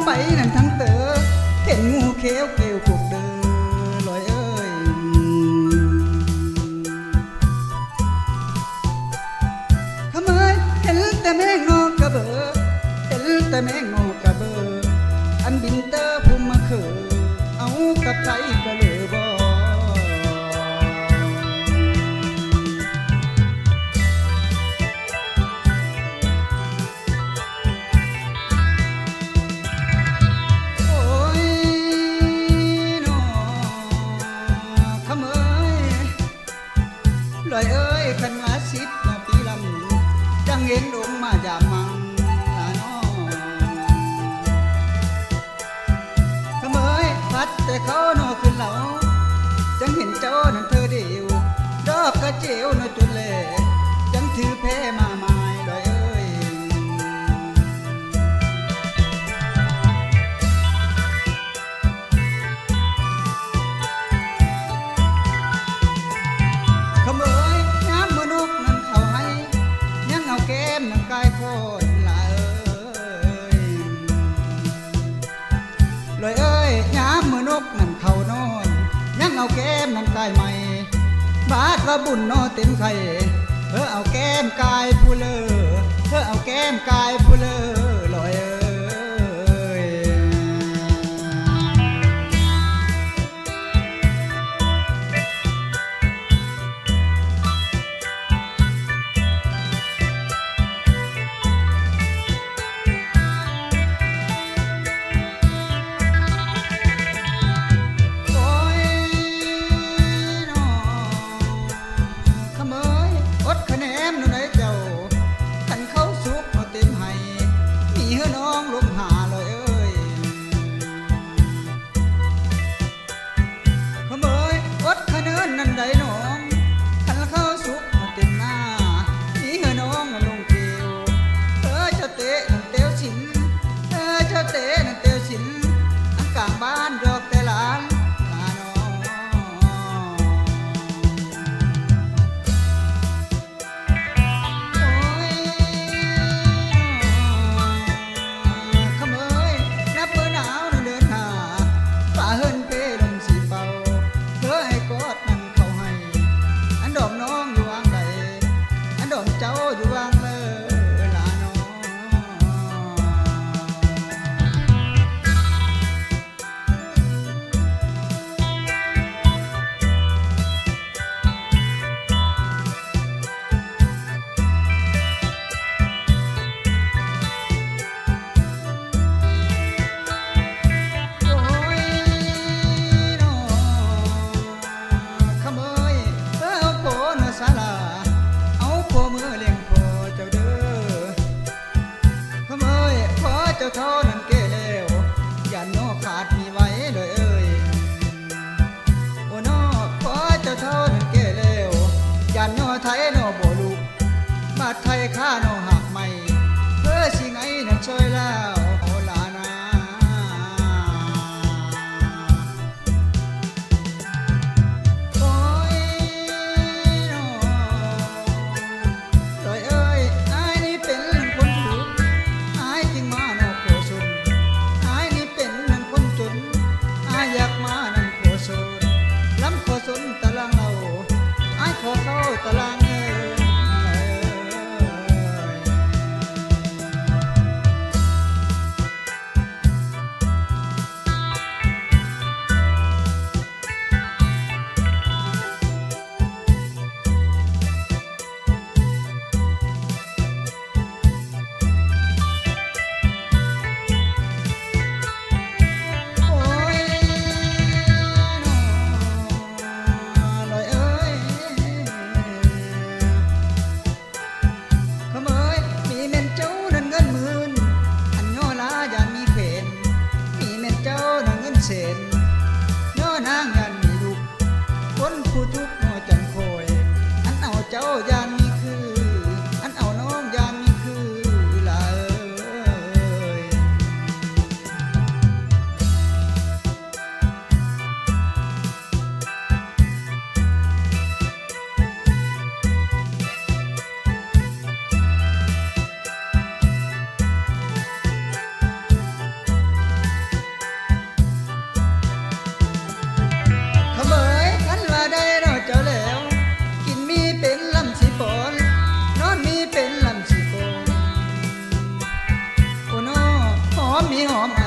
ไปนั่นทั้งเตอเห็นงูเขียวเกลียวพวกเดินลอยเอ้ยขโมยเห็นแต่แมงนกกระเบอเห็นแต่แมงนกกระเบออันบินเตอพุ่มมาเขอเอากับใจกระเลอบอลอยเอ้ยขันว่า10 นาทีลำจังเห็นดงมาจากมังลาน้อขโมยพัดแต่เขาโนขึ้นเหล่าจังเห็นเจ้านั่นเธอเดียวดอกกระเจียวโนจนเล่จังถือแพ้มาไม้ลอยเอ้ยขโมยน้ำมนุษย์นั่นเขาให้ยังเอาแก้มนั่นกายโคตรละลอยเอ้ยน้ำมนุษย์นั่นเขานอนยังเอาแก้มนั่นกายใหม่บาดว่าบุญนอเต็มไข่เอาแก้มกายผู้เลอเอาแก้มกายผู้เลอลอยเอ้ยนั่นใดน้องขันเข้าสุกมาเต็มหน้านี่เหรอน้องลงเกลียวเจ้าเตะนั่นเตียวสินเจ้าเตะนั่นเตียวสินอันกลางบ้านดอกแต่หลานลาน้องโอ้ยขโมยนับเบอร์หนาวนั่นเดินหาฝ่าเฮินเป้ลมสีเป่าให้กอดนั่นเขาให้อันดอมน้องอยู่วางใดอันดอมเจ้าอยู่วางเลยลาน้องเจ้าเท่านั้นเกเลวอย่าโนขาดมีไว้เลยเอ้ยโอ้นอขอเจ้าเท่านั้นเกเลวอย่าโนไทยโนโบลูกบาดไทยข้าโนหักไม่เพื่อสิไงนั่นช่วยแล้วโอลานาโอ้ยนอลอยเอ้ยไอ้นี่เป็นคนถูกไอ้จริงมาอยากมานั่นโคโซนล้ำโคโซนตะลังเราไอ้ขอเข้าตะลังล พี่หอมไอ